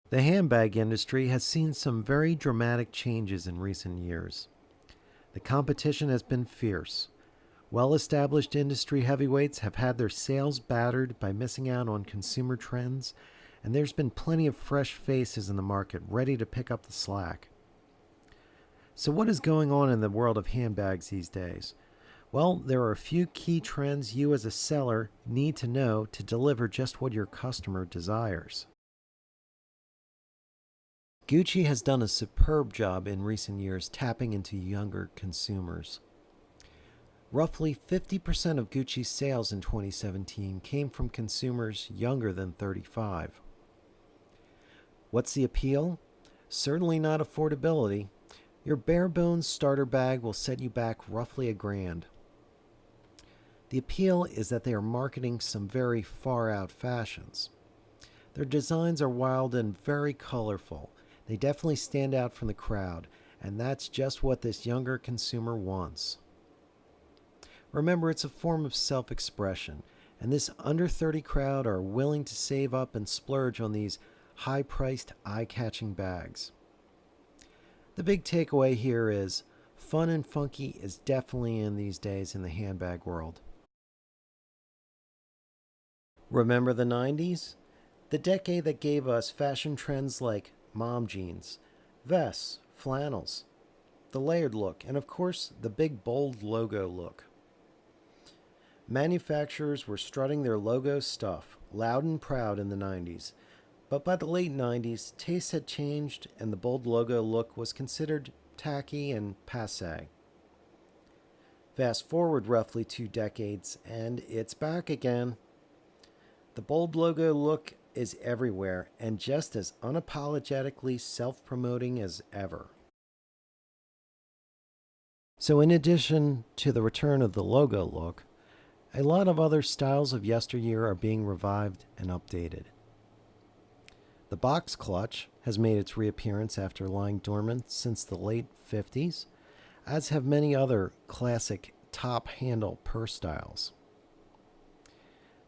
The handbag industry has seen some very dramatic changes in recent years. The competition has been fierce. Well established industry heavyweights have had their sales battered by missing out on consumer trends, and there's been plenty of fresh faces in the market ready to pick up the slack. So, what is going on in the world of handbags these days? Well, there are a few key trends you as a seller need to know to deliver just what your customer desires. Gucci has done a superb job in recent years tapping into younger consumers. Roughly 50% of Gucci's sales in 2017 came from consumers younger than 35. What's the appeal? Certainly not affordability. Your bare bones starter bag will set you back roughly $1,000. The appeal is that they are marketing some very far out fashions. Their designs are wild and very colorful. They definitely stand out from the crowd, and that's just what this younger consumer wants. Remember, it's a form of self-expression, and this under 30 crowd are willing to save up and splurge on these high-priced, eye-catching bags. The big takeaway here is fun and funky is definitely in these days in the handbag world. Remember the 90s? The decade that gave us fashion trends like mom jeans, vests, flannels, the layered look, and of course, the big bold logo look. Manufacturers were strutting their logo stuff, loud and proud in the 90s. But by the late 90s, tastes had changed and the bold logo look was considered tacky and passé. Fast forward roughly 2 decades, and it's back again. The bold logo look is everywhere and just as unapologetically self-promoting as ever. So in addition to the return of the logo look, a lot of other styles of yesteryear are being revived and updated. The box clutch has made its reappearance after lying dormant since the late 50s, as have many other classic top handle purse styles.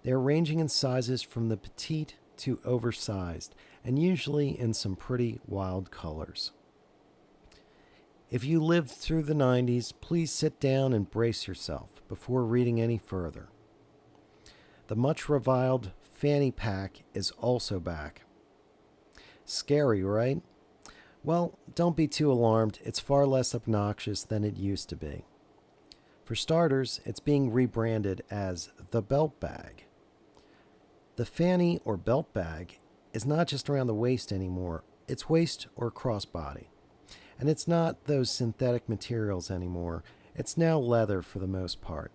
They are ranging in sizes from the petite to oversized, and usually in some pretty wild colors. If you lived through the 90s, please sit down and brace yourself before reading any further. The much reviled fanny pack is also back. Scary, right? Well, don't be too alarmed. It's far less obnoxious than it used to be. For starters, it's being rebranded as the belt bag. The fanny or belt bag is not just around the waist anymore. It's waist or crossbody. And it's not those synthetic materials anymore. It's now leather for the most part.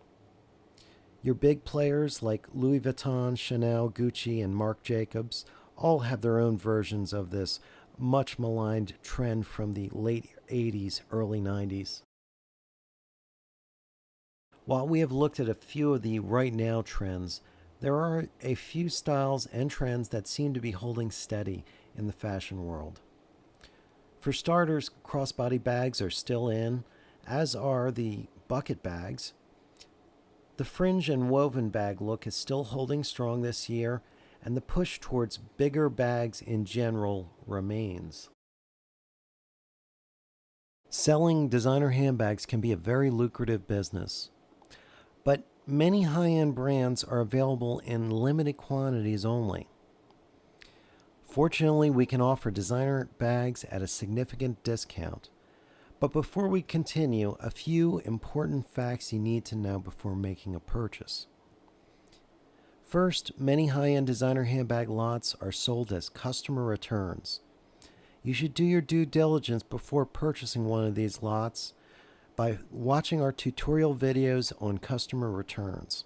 Your big players like Louis Vuitton, Chanel, Gucci, and Marc Jacobs all have their own versions of this much maligned trend from the late 80s, early 90s. While we have looked at a few of the right now trends, there are a few styles and trends that seem to be holding steady in the fashion world. For starters, crossbody bags are still in, as are the bucket bags. The fringe and woven bag look is still holding strong this year, and the push towards bigger bags in general remains. Selling designer handbags can be a very lucrative business, but many high-end brands are available in limited quantities only. Fortunately, we can offer designer bags at a significant discount. But before we continue, a few important facts you need to know before making a purchase. First, many high-end designer handbag lots are sold as customer returns. You should do your due diligence before purchasing one of these lots by watching our tutorial videos on customer returns.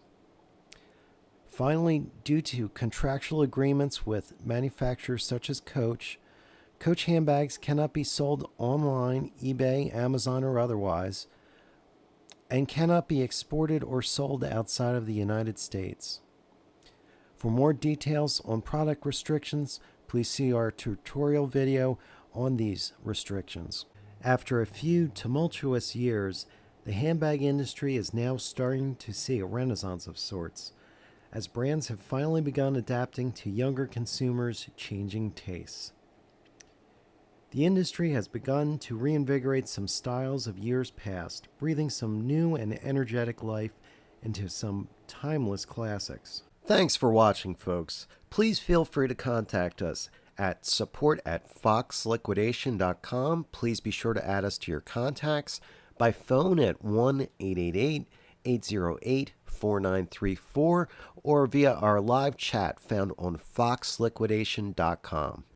Finally, due to contractual agreements with manufacturers such as Coach handbags cannot be sold online, eBay, Amazon, or otherwise, and cannot be exported or sold outside of the United States. For more details on product restrictions, please see our tutorial video on these restrictions. After a few tumultuous years, the handbag industry is now starting to see a renaissance of sorts, as brands have finally begun adapting to younger consumers' changing tastes. The industry has begun to reinvigorate some styles of years past, breathing some new and energetic life into some timeless classics. Thanks for watching, folks. Please feel free to contact us at support@Foxliquidation.com. Please be sure to add us to your contacts by phone at 1-888-808-4934 or via our live chat found on Foxliquidation.com.